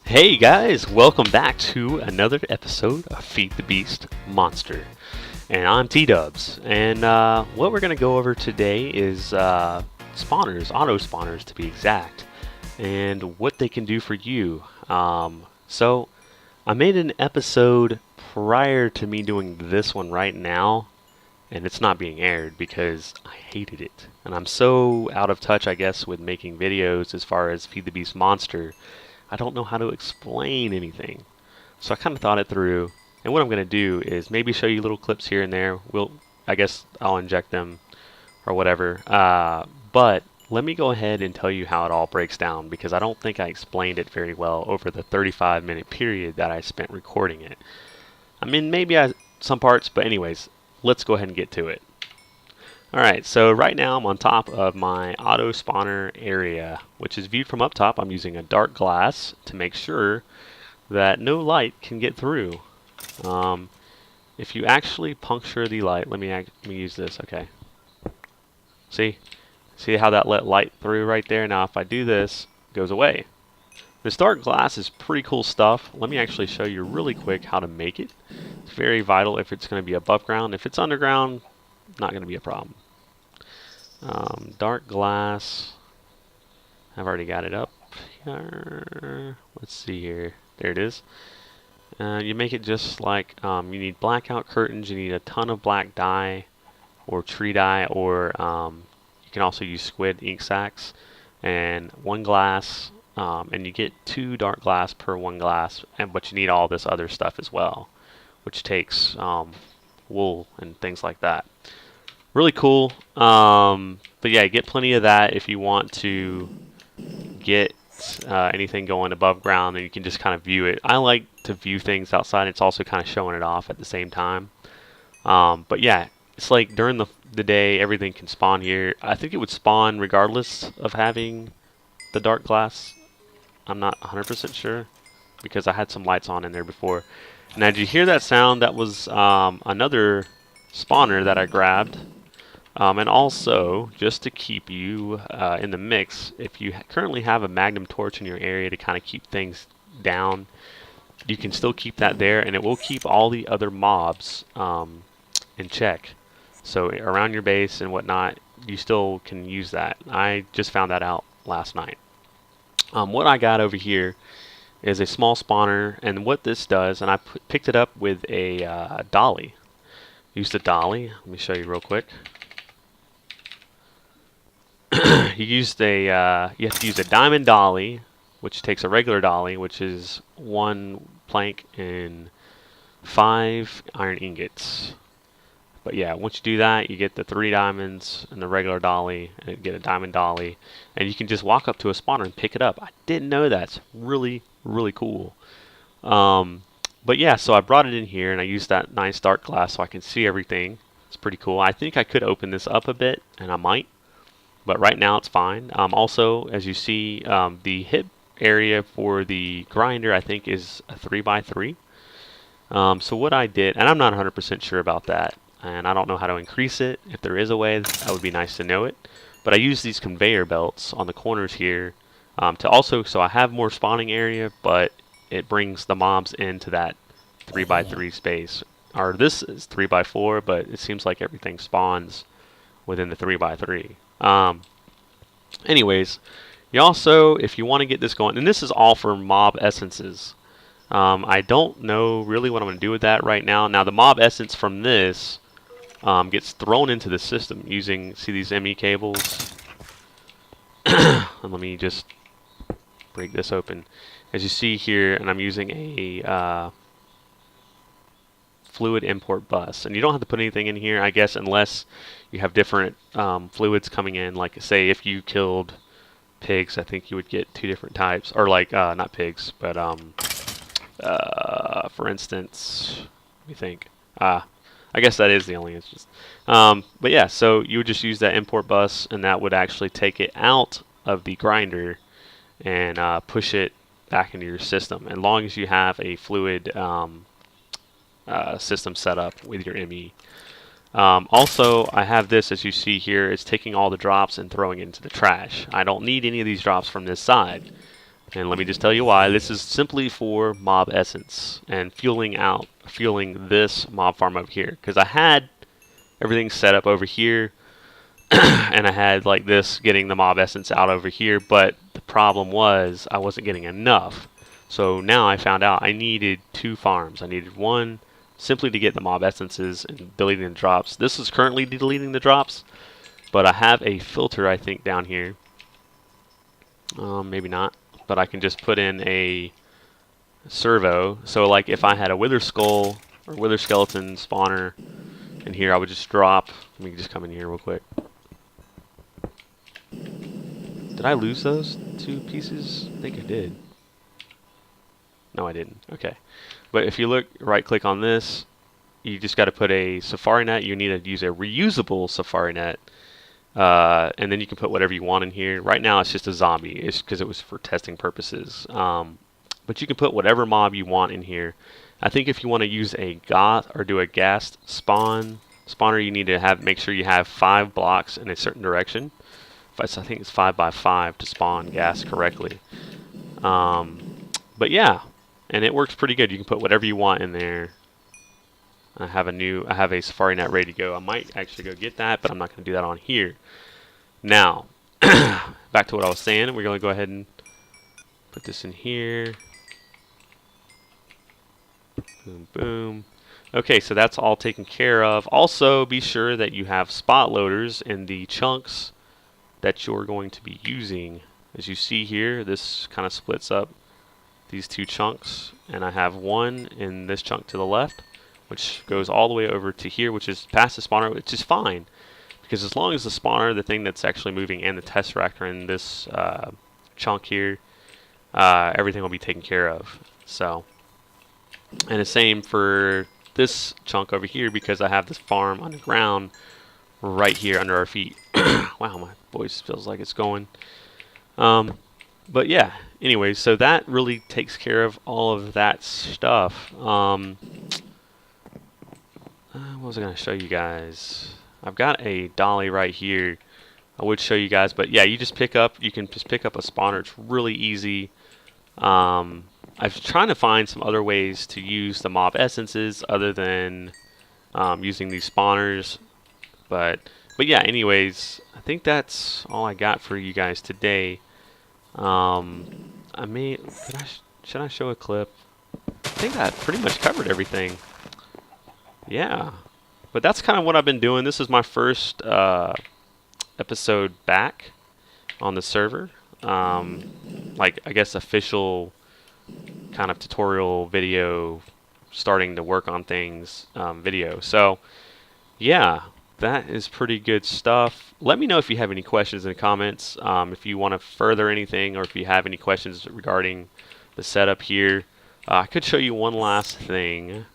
Hey guys, welcome back to another episode of Feed the Beast Monster. And I'm Tdubz. And what we're going to go over today is spawners, auto spawners to be exact, and what they can do for you. So I made an episode prior to me doing this one right now, and it's not being aired because I hated it. And I'm so out of touch, I guess, with making videos as far as Feed the Beast Monster. I don't know how to explain anything. So I kind of thought it through, and what I'm going to do is maybe show you little clips here and there. I guess I'll inject them or whatever. But let me go ahead and tell you how it all breaks down, because I don't think I explained it very well over the 35-minute period that I spent recording it. I mean, maybe some parts, but anyways, let's go ahead and get to it. Alright, so right now I'm on top of my auto spawner area, which is viewed from up top. I'm using a dark glass to make sure that no light can get through. If you actually puncture the light, let me use this, okay. See how that let light through right there? Now if I do this, it goes away. This dark glass is pretty cool stuff. Let me actually show you really quick how to make it. It's very vital if it's going to be above ground. If it's underground, not going to be a problem. Dark glass. I've already got it up here. Let's see here. There it is. You make it just like you need blackout curtains. You need a ton of black dye or tree dye, or you can also use squid ink sacs, and one glass. And you get 2 dark glass per 1 glass, but you need all this other stuff as well, which takes wool and things like that. Really cool. But yeah, get plenty of that if you want to get anything going above ground, and you can just kind of view it. I like to view things outside. It's also kind of showing it off at the same time. But yeah, it's like during the day, everything can spawn here. I think it would spawn regardless of having the dark glass. I'm not 100% sure, because I had some lights on in there before. Now, did you hear that sound? That was another spawner that I grabbed. And also, just to keep you in the mix, if you currently have a magnum torch in your area to kind of keep things down, you can still keep that there, and it will keep all the other mobs in check. So around your base and whatnot, you still can use that. I just found that out last night. What I got over here is a small spawner, and what this does, and I picked it up with a dolly. Used a dolly. Let me show you real quick. You have to use a diamond dolly, which takes a regular dolly, which is 1 plank and 5 iron ingots. But yeah, once you do that, you get the 3 diamonds and the regular dolly, and you get a diamond dolly, and you can just walk up to a spawner and pick it up. I didn't know that. It's really, really cool. But yeah, so I brought it in here, and I used that nice dark glass so I can see everything. It's pretty cool. I think I could open this up a bit, and I might. But right now it's fine. Also, as you see, the hip area for the grinder, I think, is a 3x3. So what I did, and I'm not 100% sure about that, and I don't know how to increase it. If there is a way, that would be nice to know it. But I use these conveyor belts on the corners here to also, so I have more spawning area, but it brings the mobs into that 3x3 space. Or this is 3x4, but it seems like everything spawns within the 3x3. Anyways, you also, if you want to get this going, and this is all for mob essences. I don't know really what I'm going to do with that right now. Now, the mob essence from this gets thrown into the system using, see these ME cables? And let me just break this open. As you see here, and I'm using a fluid import bus, and you don't have to put anything in here, I guess, unless you have different fluids coming in. Like, say if you killed pigs, I think you would get 2 different types, or like not pigs, but for instance, let me think. I guess that is the only instance. But yeah, so you would just use that import bus, and that would actually take it out of the grinder and push it back into your system, as long as you have a fluid system set up with your ME. Also, I have this, as you see here, it's taking all the drops and throwing it into the trash. I don't need any of these drops from this side. And let me just tell you why. This is simply for mob essence and fueling this mob farm over here. Because I had everything set up over here, and I had like this getting the mob essence out over here, but the problem was I wasn't getting enough. So now I found out I needed 2 farms. I needed one simply to get the mob essences and deleting the drops. This is currently deleting the drops, but I have a filter, I think, down here. Maybe not, but I can just put in a servo. So like if I had a wither skull or wither skeleton spawner in here, I would just drop. Let me just come in here real quick. Did I lose those 2 pieces? I think I did. No, I didn't. Okay. But if you look, right click on this, you just got to put a safari net. You need to use a reusable safari net. And then you can put whatever you want in here. Right now it's just a zombie. It's because it was for testing purposes. But you can put whatever mob you want in here. I think if you want to use a goth or do a ghast spawner, you need to make sure you have 5 blocks in a certain direction. I think it's 5 by 5 to spawn ghast correctly. But yeah, and it works pretty good. You can put whatever you want in there. I have a safari net ready to go. I might actually go get that, but I'm not going to do that on here. Now, back to what I was saying. We're going to go ahead and put this in here. Boom, boom. Okay, so that's all taken care of. Also, be sure that you have spot loaders in the chunks that you're going to be using. As you see here, this kind of splits up these 2 chunks, and I have one in this chunk to the left, which goes all the way over to here, which is past the spawner, which is fine, because as long as the spawner, the thing that's actually moving, and the tesseract are in this chunk here, everything will be taken care of. So, and the same for this chunk over here, because I have this farm on the ground right here under our feet. Wow, my voice feels like it's going. But yeah, anyway, so that really takes care of all of that stuff. What was I going to show you guys? I've got a dolly right here. I would show you guys, but yeah, you can just pick up a spawner. It's really easy. I'm trying to find some other ways to use the mob essences other than using these spawners. But yeah, anyways, I think that's all I got for you guys today. Should I show a clip? I think that pretty much covered everything. Yeah, but that's kind of what I've been doing. This is my first episode back on the server. Like, I guess official kind of tutorial video, starting to work on things video. So yeah, that is pretty good stuff. Let me know if you have any questions in the comments, if you want to further anything, or if you have any questions regarding the setup here. I could show you one last thing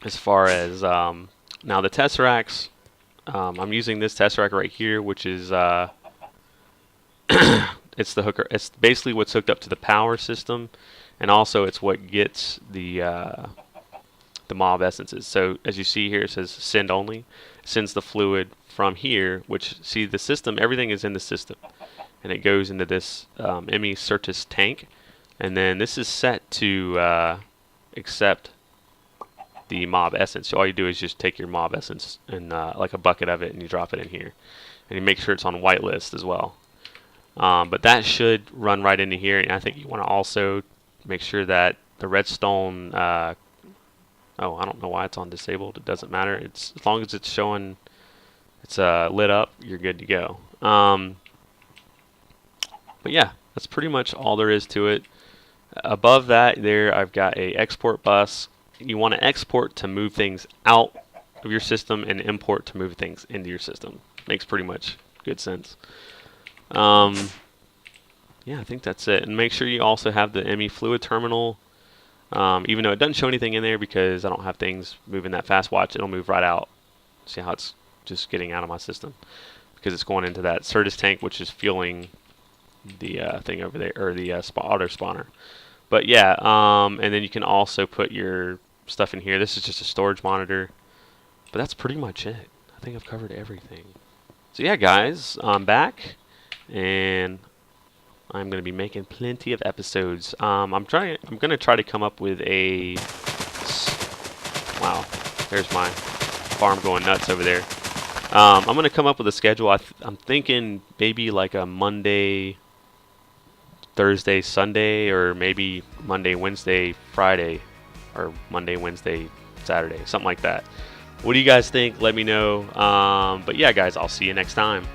as far as now the tesseracts. I'm using this tesseract right here, which is it's the hooker. It's basically what's hooked up to the power system, and also it's what gets the mob essences. So as you see here, it says send only. It sends the fluid from here, which, see, the system, everything is in the system, and it goes into this Certus tank, and then this is set to accept the mob essence. So all you do is just take your mob essence and like a bucket of it, and you drop it in here, and you make sure it's on whitelist as well. But that should run right into here, and I think you want to also make sure that the redstone oh, I don't know why it's on disabled. It doesn't matter. It's as long as it's showing, it's lit up, you're good to go. But yeah, that's pretty much all there is to it. Above that, there I've got a export bus. You want to export to move things out of your system, and import to move things into your system. Makes pretty much good sense. Yeah, I think that's it. And make sure you also have the ME fluid terminal. Even though it doesn't show anything in there because I don't have things moving that fast, watch, it'll move right out. See how it's just getting out of my system because it's going into that Certus tank, which is fueling the thing over there, or the auto spawner. But yeah, and then you can also put your stuff in here. This is just a storage monitor, but that's pretty much it. I think I've covered everything. So yeah, guys, I'm back, and I'm going to be making plenty of episodes. I'm going to try to come up with a... Wow, there's my farm going nuts over there. I'm going to come up with a schedule. I'm thinking maybe like a Monday, Thursday, Sunday, or maybe Monday, Wednesday, Friday, or Monday, Wednesday, Saturday, something like that. What do you guys think? Let me know. But yeah, guys, I'll see you next time.